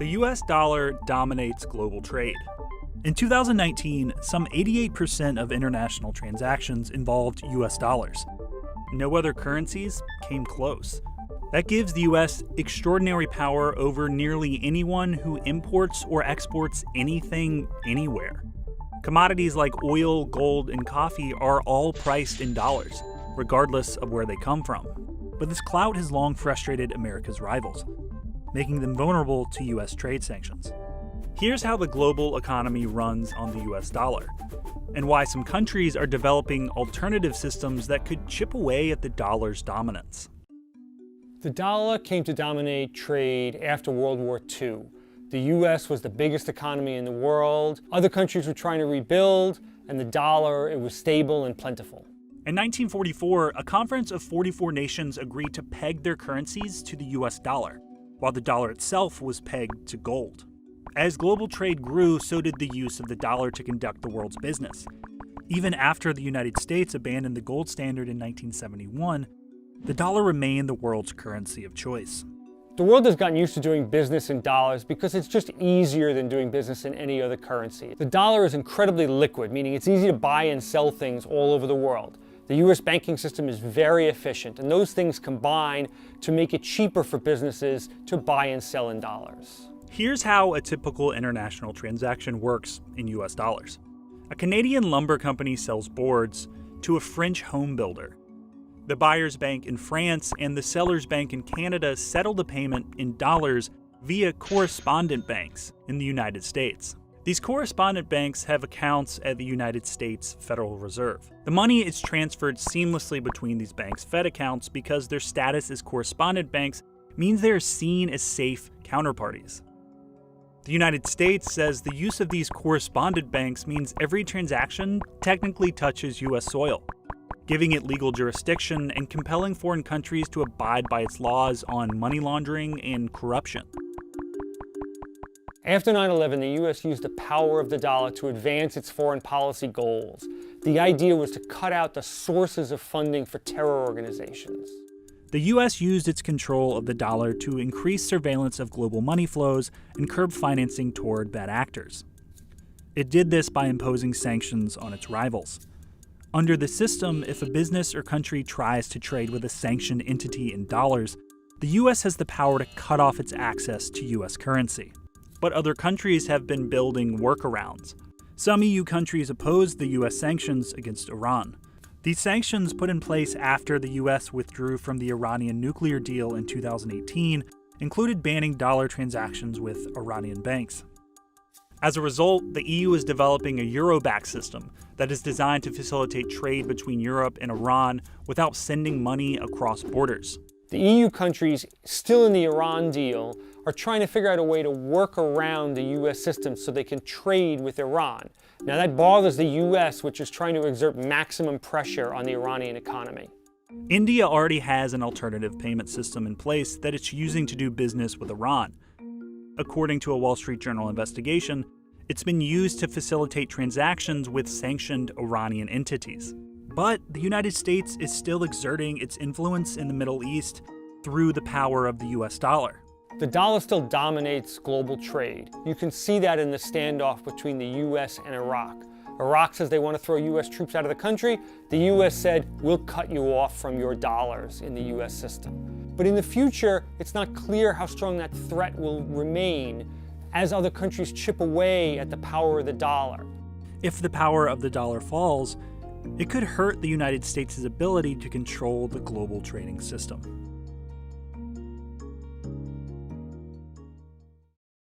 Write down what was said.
The US dollar dominates global trade. In 2019, some 88% of international transactions involved US dollars. No other currencies came close. That gives the US extraordinary power over nearly anyone who imports or exports anything anywhere. Commodities like oil, gold, and coffee are all priced in dollars, regardless of where they come from. But this clout has long frustrated America's rivals, making them vulnerable to US trade sanctions. Here's how the global economy runs on the US dollar, and why some countries are developing alternative systems that could chip away at the dollar's dominance. The dollar came to dominate trade after World War II. The US was the biggest economy in the world. Other countries were trying to rebuild, and the dollar, it was stable and plentiful. In 1944, a conference of 44 nations agreed to peg their currencies to the US dollar, while the dollar itself was pegged to gold. As global trade grew, so did the use of the dollar to conduct the world's business. Even after the United States abandoned the gold standard in 1971, the dollar remained the world's currency of choice. The world has gotten used to doing business in dollars because it's just easier than doing business in any other currency. The dollar is incredibly liquid, meaning it's easy to buy and sell things all over the world. The US banking system is very efficient, and those things combine to make it cheaper for businesses to buy and sell in dollars. Here's how a typical international transaction works in US dollars. A Canadian lumber company sells boards to a French home builder. The buyer's bank in France and the seller's bank in Canada settle the payment in dollars via correspondent banks in the United States. These correspondent banks have accounts at the United States Federal Reserve. The money is transferred seamlessly between these banks' Fed accounts because their status as correspondent banks means they are seen as safe counterparties. The United States says the use of these correspondent banks means every transaction technically touches US soil, giving it legal jurisdiction and compelling foreign countries to abide by its laws on money laundering and corruption. After 9/11, the US used the power of the dollar to advance its foreign policy goals. The idea was to cut out the sources of funding for terror organizations. The US used its control of the dollar to increase surveillance of global money flows and curb financing toward bad actors. It did this by imposing sanctions on its rivals. Under the system, if a business or country tries to trade with a sanctioned entity in dollars, the US has the power to cut off its access to US currency. But other countries have been building workarounds. Some EU countries opposed the US sanctions against Iran. These sanctions, put in place after the US withdrew from the Iranian nuclear deal in 2018, included banning dollar transactions with Iranian banks. As a result, the EU is developing a euro-backed system that is designed to facilitate trade between Europe and Iran without sending money across borders. The EU countries still in the Iran deal are trying to figure out a way to work around the US system so they can trade with Iran. Now that bothers the US, which is trying to exert maximum pressure on the Iranian economy. India already has an alternative payment system in place that it's using to do business with Iran. According to a Wall Street Journal investigation, it's been used to facilitate transactions with sanctioned Iranian entities. But the United States is still exerting its influence in the Middle East through the power of the US dollar. The dollar still dominates global trade. You can see that in the standoff between the US and Iraq. Iraq says they want to throw US troops out of the country. The US said, we'll cut you off from your dollars in the US system. But in the future, it's not clear how strong that threat will remain as other countries chip away at the power of the dollar. If the power of the dollar falls, it could hurt the United States' ability to control the global trading system.